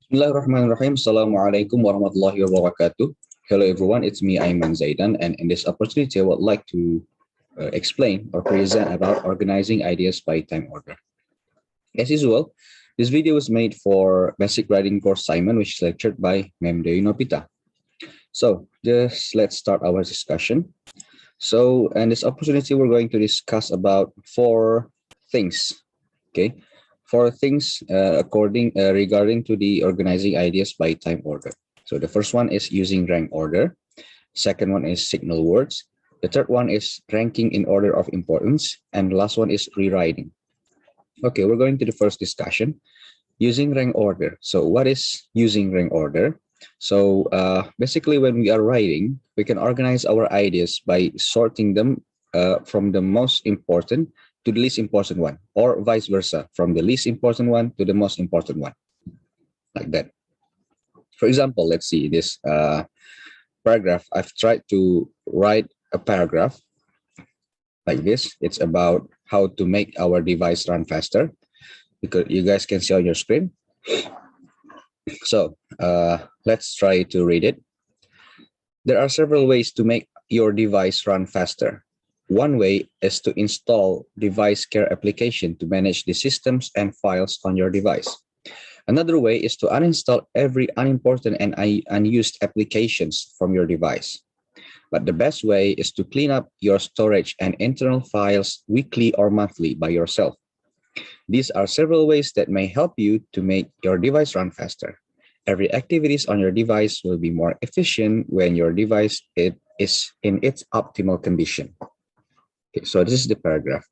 Bismillahirrahmanirrahim. Assalamualaikum warahmatullahi wabarakatuh. Hello everyone, it's me Aiman Zaidan, and in this opportunity I would like to explain or present about organizing ideas by time order. As usual, this video is made for basic writing course Simon, which is lectured by Ma'am Dewi Nopita. So just let's start our discussion. So in this opportunity, we're going to discuss about four things. Okay, four things regarding to the organizing ideas by time order. So the first one is using rank order. Second one is signal words. The third one is ranking in order of importance, and the last one is rewriting. Okay, we're going to the first discussion, using rank order. So what is using rank order? So basically, when we are writing, we can organize our ideas by sorting them from the most important to the least important one, or vice versa, from the least important one to the most important one, like that. For example, let's see this paragraph. I've tried to write a paragraph like this. It's about how to make our device run faster, because you guys can see on your screen. So let's try to read it. There are several ways to make your device run faster. One way is to install device care application to manage the systems and files on your device. Another way is to uninstall every unimportant and unused applications from your device. But the best way is to clean up your storage and internal files weekly or monthly by yourself. These are several ways that may help you to make your device run faster. Every activities on your device will be more efficient when your device is in its optimal condition. Okay, so this is the paragraph.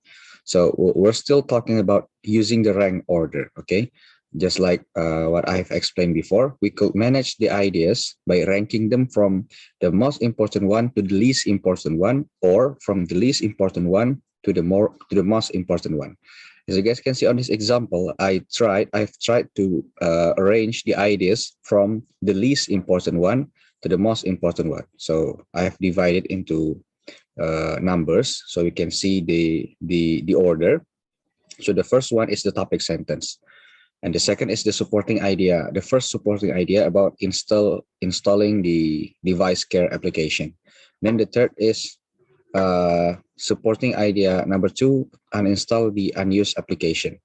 So we're still talking about using the rank order, okay? Just like what I've explained before, we could manage the ideas by ranking them from the most important one to the least important one, or from the least important one to the most important one. As you guys can see on this example, I've tried to arrange the ideas from the least important one to the most important one. So I've divided into numbers, so we can see the order. So the first one is the topic sentence, and the second is the supporting idea. The first supporting idea about installing the device care application. Then the third is supporting idea number 2, uninstall the unused application.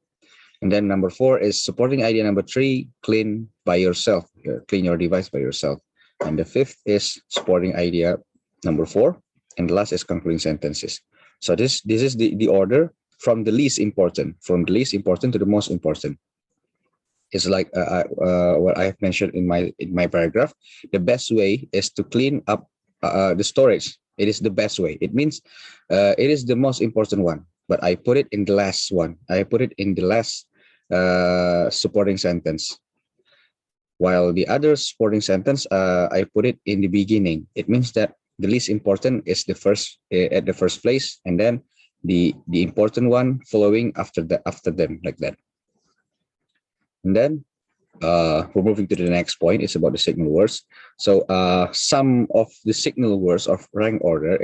And then number 4 is supporting idea number 3, clean by yourself, clean your device by yourself. And the fifth is supporting idea number 4, and the last is concluding sentences. So this is the order from the least important to the most important. It's like what I have mentioned in my paragraph. The best way is to clean up the storage. It is the best way. It means it is the most important one, but I put it in the last one. I put it in the last supporting sentence. While the other supporting sentence, I put it in the beginning. It means that the least important is the first at the first place, and then the important one following after them, like that. And then we're moving to the next point. It's about the signal words. So some of the signal words of rank order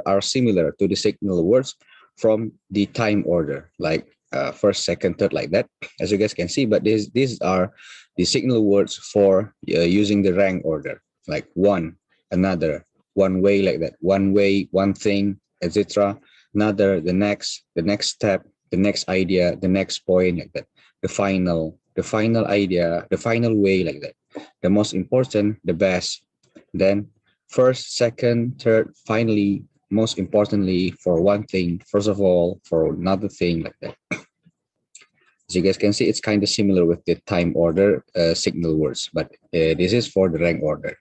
are similar to the signal words from the time order, like first, second, third, like that, as you guys can see. But these are the signal words for using the rank order, like one, another, one way, like that, one way, one thing, etc. Another, the next step, the next idea, the next point, like that. The final idea, the final way, like that. The most important, the best. Then first, second, third, finally, most importantly, for one thing, first of all, for another thing, like that. As you guys can see, it's kind of similar with the time order signal words, but this is for the rank order.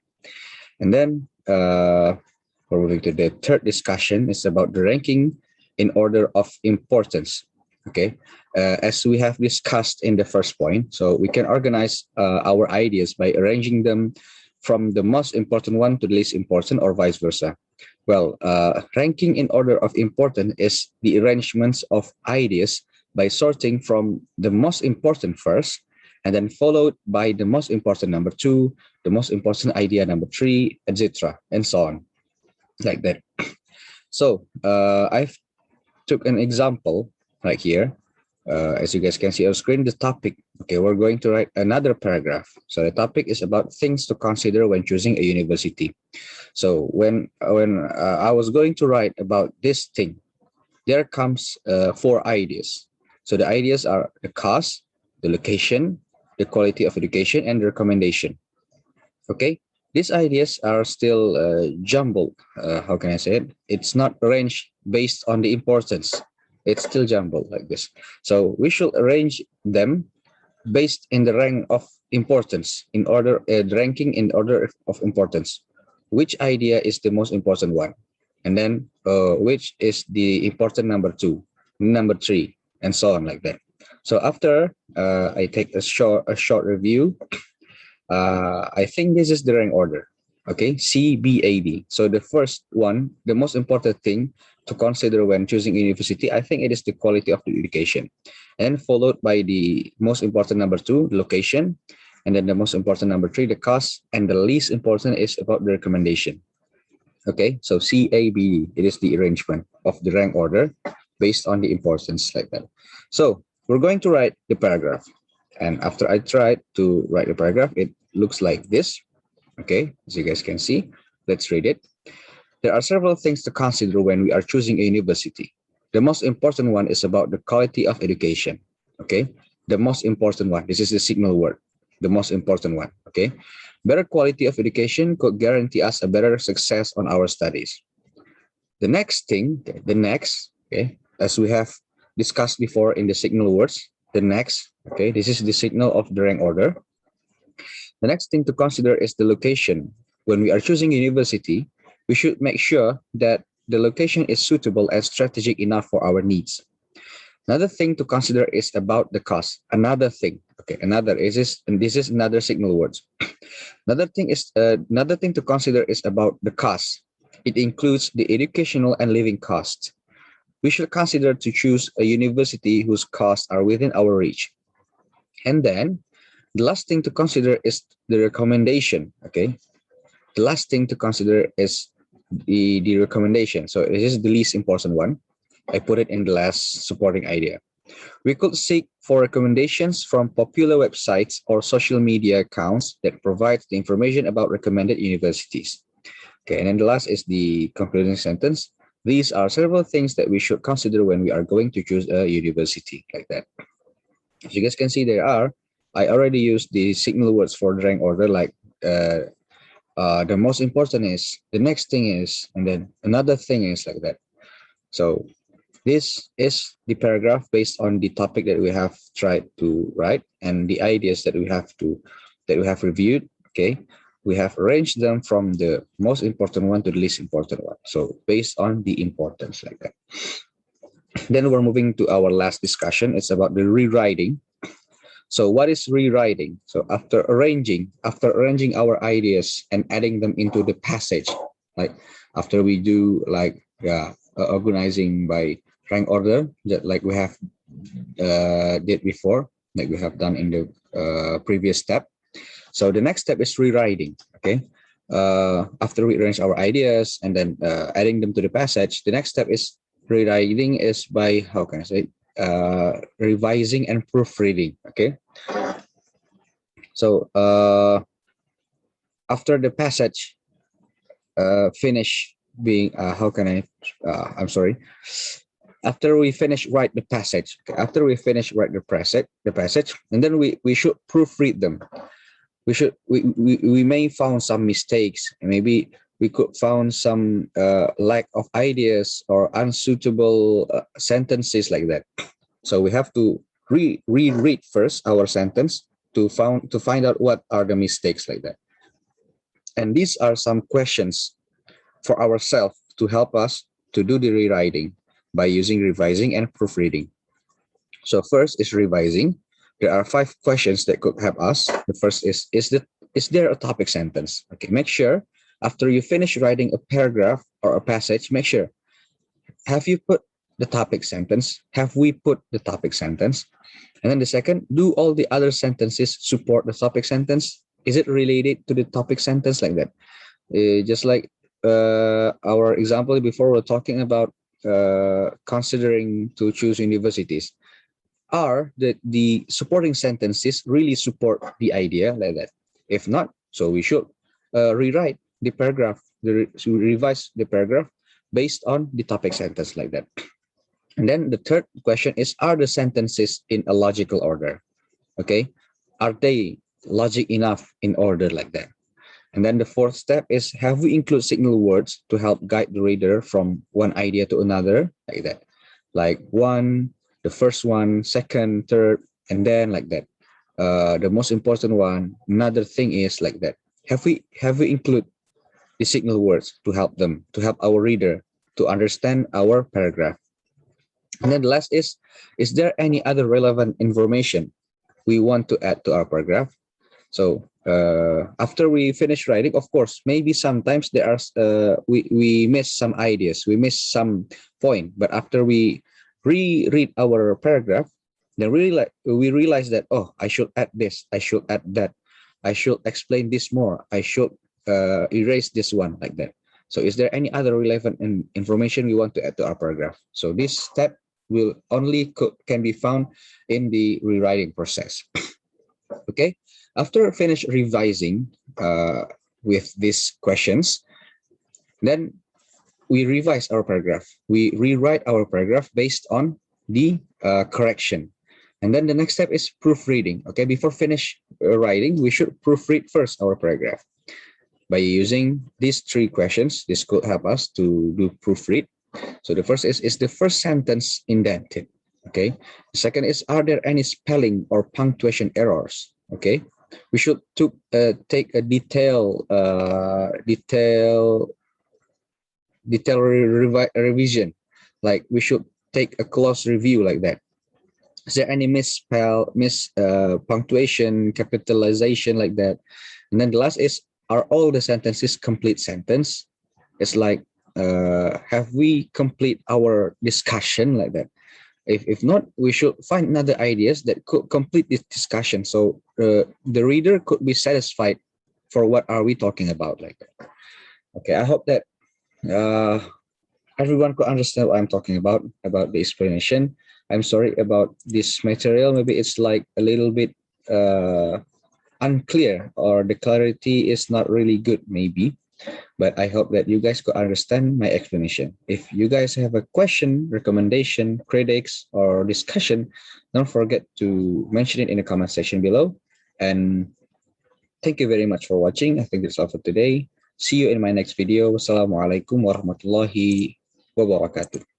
And then we're moving to the third discussion. It's about the ranking in order of importance. Okay, as we have discussed in the first point, so we can organize our ideas by arranging them from the most important one to the least important, or vice versa. Well, ranking in order of importance is the arrangements of ideas by sorting from the most important first, and then followed by the most important number 2, the most important idea number 3, etc., and so on, like that. So I've took an example right here. As you guys can see on screen, the Okay, we're going to write another paragraph. So the topic is about things to consider when choosing a university. So when I was going to write about this thing, there comes four ideas. So the ideas are the cost, the location, the quality of education, and the recommendation. Okay, these ideas are still jumbled. How can I say it? It's not arranged based on the importance. It's still jumbled like this. So we should arrange them based in the rank of importance, in order ranking in order of importance. Which idea is the most important one, and then which is the important number two, number three, and so on like that. So after I take a short review, I think this is the rank order. Okay, CBAD. So the first one, the most important thing to consider when choosing university, I think it is the quality of the education, and followed by the most important number two, the location, and then the most important number three, the cost, and the least important is about the recommendation. Okay, so CABD, it is the arrangement of the rank order based on the importance like that. So we're going to write the paragraph. And after I tried to write the paragraph, it looks like this. Okay, as you guys can see, let's read it. There are several things to consider when we are choosing a university. The most important one is about the quality of education. Okay, the most important one. This is the signal word. The most important one. Okay, better quality of education could guarantee us a better success on our studies. The next thing, okay, the next, okay, as we have discussed before in the signal words, the next, okay, this is the signal of the rank order. The next thing to consider is the location. When we are choosing a university, we should make sure that the location is suitable and strategic enough for our needs. Another thing to consider is about the cost. Another thing, okay, another is this, and this is another signal words. Another thing to consider is about the cost. It includes the educational and living costs. We should consider to choose a university whose costs are within our reach. And then the last thing to consider is the recommendation. Okay, the last thing to consider is the recommendation. So this is the least important one. I put it in the last supporting idea. We could seek for recommendations from popular websites or social media accounts that provide the information about recommended universities. Okay, and then the last is the concluding sentence. These are several things that we should consider when we are going to choose a university like that. As you guys can see, I already used the signal words for the rank order, like the most important is, the next thing is, and then another thing is like that. So this is the paragraph based on the topic that we have tried to write and the ideas that we have reviewed. Okay, we have arranged them from the most important one to the least important one. So based on the importance like that. Then we're moving to our last discussion. It's about the rewriting. So what is rewriting? So after arranging our ideas and adding them into the passage, like after we do like organizing by rank order, that like we have did before, like we have done in the previous step. So the next step is rewriting. Okay, after we arrange our ideas and then adding them to the passage, the next step is rewriting is by, how can I say, revising and proofreading. Okay, so after the passage finish being how can I I'm sorry, after we finish write the passage, okay, after we finish write the passage, and then we should proofread them. We may found some mistakes, maybe we could found some lack of ideas or unsuitable sentences like that. So we have to reread first our sentence to find out what are the mistakes like that. And these are some questions for ourselves to help us to do the rewriting by using revising and proofreading. So first is revising. There are 5 questions that could help us. The first is there a topic sentence? Okay, make sure after you finish writing a paragraph or a passage, make sure, have you put the topic sentence? Have we put the topic sentence? And then the second, do all the other sentences support the topic sentence? Is it related to the topic sentence like that? Just like our example before, we're talking about considering to choose universities. Are the supporting sentences really support the idea like that? If not, so we should rewrite the paragraph, revise the paragraph based on the topic sentence like that. And then the third question is, are the sentences in a logical order? Okay, are they logic enough in order like that? And then the fourth step is, have we include signal words to help guide the reader from one idea to another like that? Like one, the first one, second, third, and then like that. The most important one, another thing is like that. Have we include the signal words to help our reader to understand our paragraph? And then the last is there any other relevant information we want to add to our paragraph? So after we finish writing, of course, maybe sometimes there are we miss some ideas, we miss some point. But after we reread our paragraph, then we realize that, oh, I should add this, I should add that, I should explain this more, I should erase this one like that. So is there any other relevant information we want to add to our paragraph? So this step will only can be found in the rewriting process. Okay, after finish revising with these questions, then we revise our paragraph. We rewrite our paragraph based on the correction. And then the next step is proofreading. Okay, before finish writing, we should proofread first our paragraph. By using these three questions, this could help us to do proofread. So the first is the first sentence indented? Okay. The second is, are there any spelling or punctuation errors? Okay. We should take a detailed revision. Like we should take a close review like that. Is there any punctuation, capitalization like that? And then the last is, are all the sentences complete sentence? It's like, have we complete our discussion like that? If not, we should find another ideas that could complete this discussion. So the reader could be satisfied for what are we talking about like that. Okay, I hope that uh, everyone could understand what I'm talking about the explanation. I'm sorry about this material. Maybe it's like a little bit unclear, or the clarity is not really good maybe, but I hope that you guys could understand my explanation. If you guys have a question, recommendation, critics, or discussion, don't forget to mention it in the comment section below. And thank you very much for watching. I think that's all for today. See you in my next video. Wassalamualaikum warahmatullahi wabarakatuh.